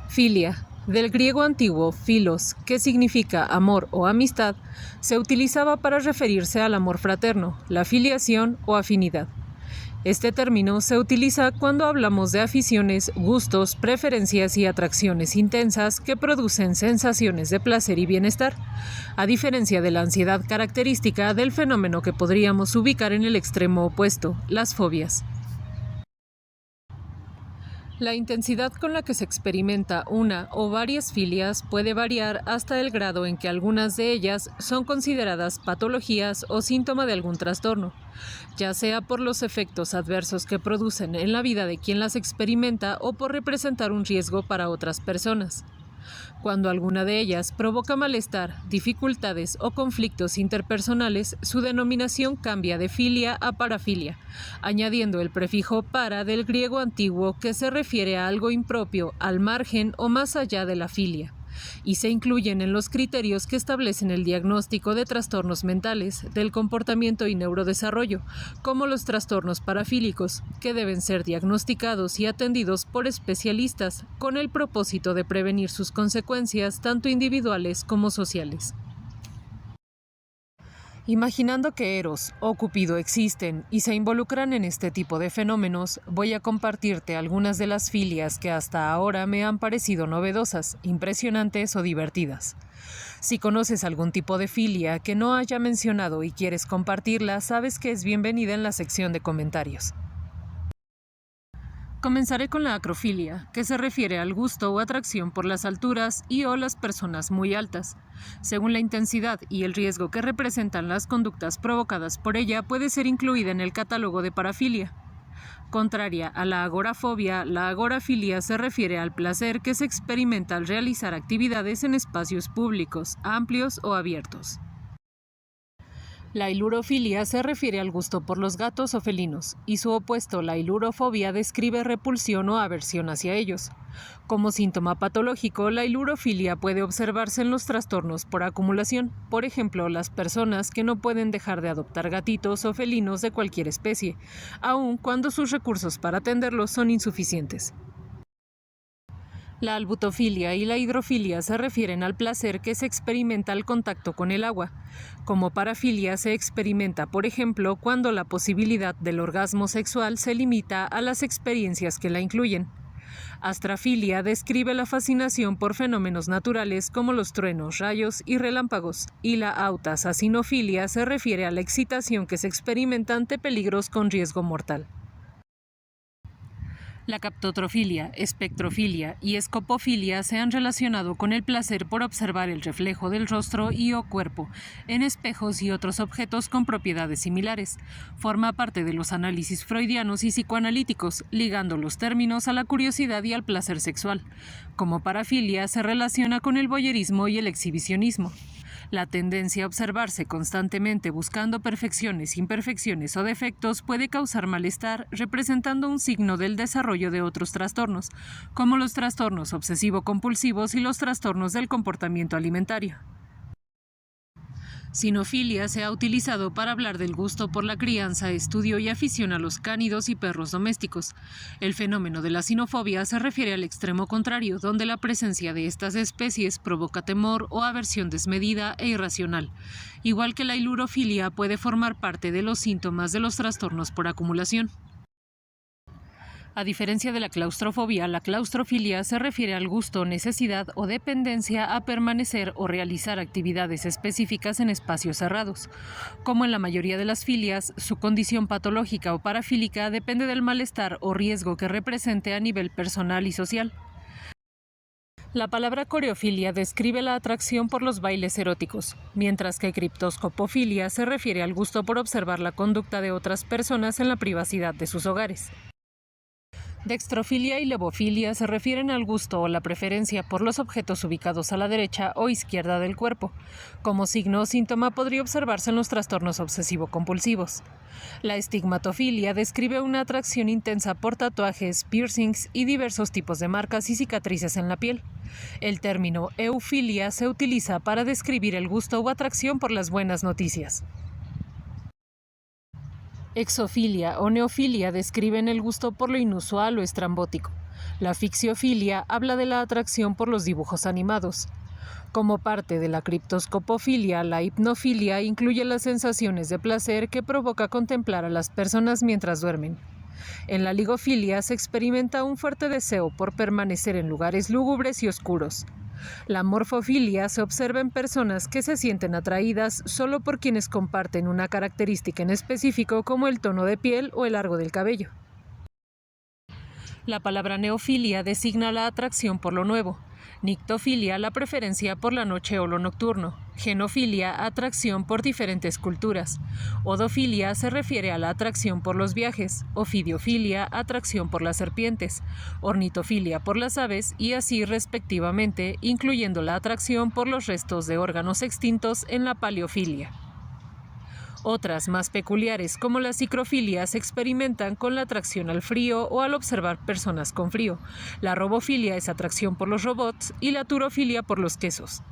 Filia, del griego antiguo philos, que significa amor o amistad, se utilizaba para referirse al amor fraterno, la filiación o afinidad. Este término se utiliza cuando hablamos de aficiones, gustos, preferencias y atracciones intensas que producen sensaciones de placer y bienestar, a diferencia de la ansiedad característica del fenómeno que podríamos ubicar en el extremo opuesto, las fobias. La intensidad con la que se experimenta una o varias filias puede variar hasta el grado en que algunas de ellas son consideradas patologías o síntoma de algún trastorno, ya sea por los efectos adversos que producen en la vida de quien las experimenta o por representar un riesgo para otras personas. Cuando alguna de ellas provoca malestar, dificultades o conflictos interpersonales, su denominación cambia de filia a parafilia, añadiendo el prefijo para del griego antiguo que se refiere a algo impropio, al margen o más allá de la filia, y se incluyen en los criterios que establecen el diagnóstico de trastornos mentales, del comportamiento y neurodesarrollo, como los trastornos parafílicos, que deben ser diagnosticados y atendidos por especialistas con el propósito de prevenir sus consecuencias tanto individuales como sociales. Imaginando que Eros o Cupido existen y se involucran en este tipo de fenómenos, voy a compartirte algunas de las filias que hasta ahora me han parecido novedosas, impresionantes o divertidas. Si conoces algún tipo de filia que no haya mencionado y quieres compartirla, sabes que es bienvenida en la sección de comentarios. Comenzaré con la acrofilia, que se refiere al gusto o atracción por las alturas y o las personas muy altas. Según la intensidad y el riesgo que representan las conductas provocadas por ella, puede ser incluida en el catálogo de parafilia. Contraria a la agorafobia, la agorafilia se refiere al placer que se experimenta al realizar actividades en espacios públicos, amplios o abiertos. La hilurofilia se refiere al gusto por los gatos o felinos, y su opuesto, la hilurofobia, describe repulsión o aversión hacia ellos. Como síntoma patológico, la hilurofilia puede observarse en los trastornos por acumulación, por ejemplo, las personas que no pueden dejar de adoptar gatitos o felinos de cualquier especie, aun cuando sus recursos para atenderlos son insuficientes. La albutofilia y la hidrofilia se refieren al placer que se experimenta al contacto con el agua. Como parafilia se experimenta, por ejemplo, cuando la posibilidad del orgasmo sexual se limita a las experiencias que la incluyen. Astrafilia describe la fascinación por fenómenos naturales como los truenos, rayos y relámpagos, y la autasasinofilia se refiere a la excitación que se experimenta ante peligros con riesgo mortal. La captotrofilia, espectrofilia y escopofilia se han relacionado con el placer por observar el reflejo del rostro y o cuerpo en espejos y otros objetos con propiedades similares. Forma parte de los análisis freudianos y psicoanalíticos, ligando los términos a la curiosidad y al placer sexual. Como parafilia se relaciona con el voyerismo y el exhibicionismo. La tendencia a observarse constantemente buscando perfecciones, imperfecciones o defectos puede causar malestar, representando un signo del desarrollo de otros trastornos, como los trastornos obsesivo-compulsivos y los trastornos del comportamiento alimentario. Sinofilia se ha utilizado para hablar del gusto por la crianza, estudio y afición a los cánidos y perros domésticos. El fenómeno de la sinofobia se refiere al extremo contrario, donde la presencia de estas especies provoca temor o aversión desmedida e irracional. Igual que la hilurofilia puede formar parte de los síntomas de los trastornos por acumulación. A diferencia de la claustrofobia, la claustrofilia se refiere al gusto, necesidad o dependencia a permanecer o realizar actividades específicas en espacios cerrados. Como en la mayoría de las filias, su condición patológica o parafílica depende del malestar o riesgo que represente a nivel personal y social. La palabra coreofilia describe la atracción por los bailes eróticos, mientras que criptoscopofilia se refiere al gusto por observar la conducta de otras personas en la privacidad de sus hogares. Dextrofilia y levofilia se refieren al gusto o la preferencia por los objetos ubicados a la derecha o izquierda del cuerpo. Como signo o síntoma podría observarse en los trastornos obsesivo-compulsivos. La estigmatofilia describe una atracción intensa por tatuajes, piercings y diversos tipos de marcas y cicatrices en la piel. El término eufilia se utiliza para describir el gusto o atracción por las buenas noticias. Exofilia o neofilia describen el gusto por lo inusual o estrambótico. La ficiofilia habla de la atracción por los dibujos animados. Como parte de la criptoscopofilia, la hipnofilia incluye las sensaciones de placer que provoca contemplar a las personas mientras duermen. En la ligofilia se experimenta un fuerte deseo por permanecer en lugares lúgubres y oscuros. La morfofilia se observa en personas que se sienten atraídas solo por quienes comparten una característica en específico, como el tono de piel o el largo del cabello. La palabra neofilia designa la atracción por lo nuevo. Nictofilia, la preferencia por la noche o lo nocturno. Genofilia, atracción por diferentes culturas. Odofilia se refiere a la atracción por los viajes. Ofidiofilia, atracción por las serpientes. Ornitofilia por las aves y así respectivamente, incluyendo la atracción por los restos de órganos extintos en la paleofilia. Otras, más peculiares, como la psicrofilia, se experimentan con la atracción al frío o al observar personas con frío. La robofilia es atracción por los robots y la turofilia por los quesos.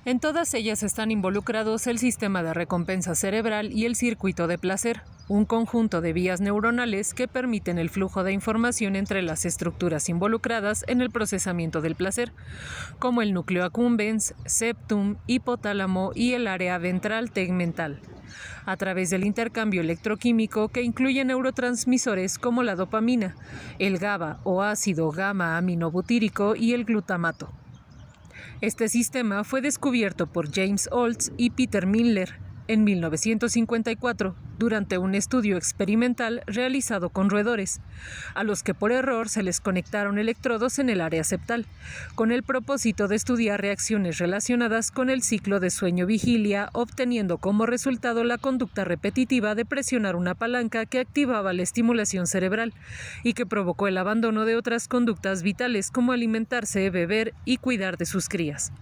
En todas ellas están involucrados el sistema de recompensa cerebral y el circuito de placer, un conjunto de vías neuronales que permiten el flujo de información entre las estructuras involucradas en el procesamiento del placer, como el núcleo accumbens, septum, hipotálamo y el área ventral tegmental, a través del intercambio electroquímico que incluye neurotransmisores como la dopamina, el GABA o ácido gamma-aminobutírico y el glutamato. Este sistema fue descubierto por James Olds y Peter Miller en 1954 durante un estudio experimental realizado con roedores, a los que por error se les conectaron electrodos en el área septal, con el propósito de estudiar reacciones relacionadas con el ciclo de sueño-vigilia, obteniendo como resultado la conducta repetitiva de presionar una palanca que activaba la estimulación cerebral y que provocó el abandono de otras conductas vitales como alimentarse, beber y cuidar de sus crías.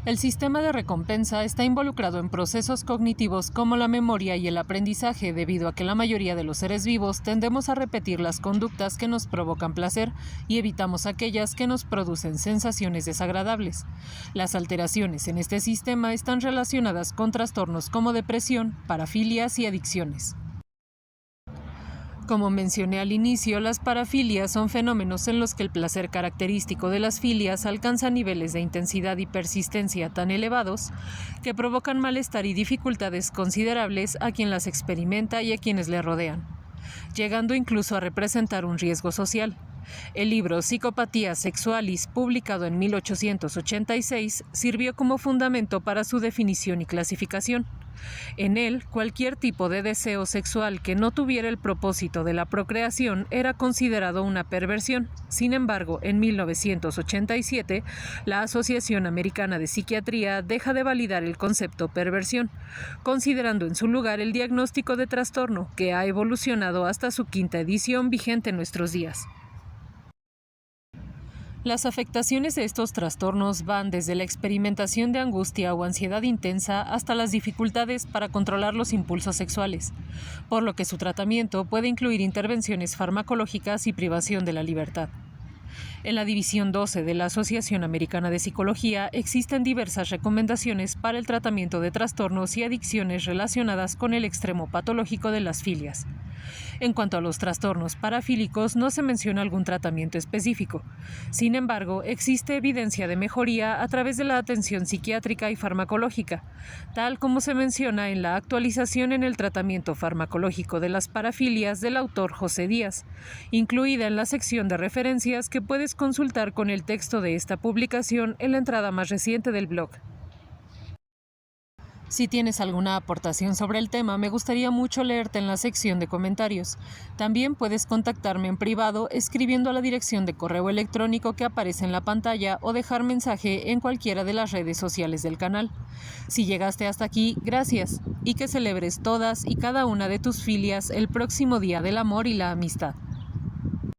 El sistema de recompensa está involucrado en procesos cognitivos como la memoria y el aprendizaje, debido a que la mayoría de los seres vivos tendemos a repetir las conductas que nos provocan placer y evitamos aquellas que nos producen sensaciones desagradables. Las alteraciones en este sistema están relacionadas con trastornos como depresión, parafilias y adicciones. Como mencioné al inicio, las parafilias son fenómenos en los que el placer característico de las filias alcanza niveles de intensidad y persistencia tan elevados que provocan malestar y dificultades considerables a quien las experimenta y a quienes le rodean, llegando incluso a representar un riesgo social. El libro Psicopatía Sexualis, publicado en 1886, sirvió como fundamento para su definición y clasificación. En él, cualquier tipo de deseo sexual que no tuviera el propósito de la procreación era considerado una perversión. Sin embargo, en 1987, la Asociación Americana de Psiquiatría deja de validar el concepto perversión, considerando en su lugar el diagnóstico de trastorno, que ha evolucionado hasta su quinta edición vigente en nuestros días. Las afectaciones de estos trastornos van desde la experimentación de angustia o ansiedad intensa hasta las dificultades para controlar los impulsos sexuales, por lo que su tratamiento puede incluir intervenciones farmacológicas y privación de la libertad. En la División 12 de la Asociación Americana de Psicología existen diversas recomendaciones para el tratamiento de trastornos y adicciones relacionadas con el extremo patológico de las filias. En cuanto a los trastornos parafílicos, no se menciona algún tratamiento específico. Sin embargo, existe evidencia de mejoría a través de la atención psiquiátrica y farmacológica, tal como se menciona en la actualización en el tratamiento farmacológico de las parafilias del autor José Díaz, incluida en la sección de referencias que puedes consultar con el texto de esta publicación en la entrada más reciente del blog. Si tienes alguna aportación sobre el tema, me gustaría mucho leerte en la sección de comentarios. También puedes contactarme en privado escribiendo a la dirección de correo electrónico que aparece en la pantalla o dejar mensaje en cualquiera de las redes sociales del canal. Si llegaste hasta aquí, gracias, y que celebres todas y cada una de tus filias el próximo Día del Amor y la Amistad.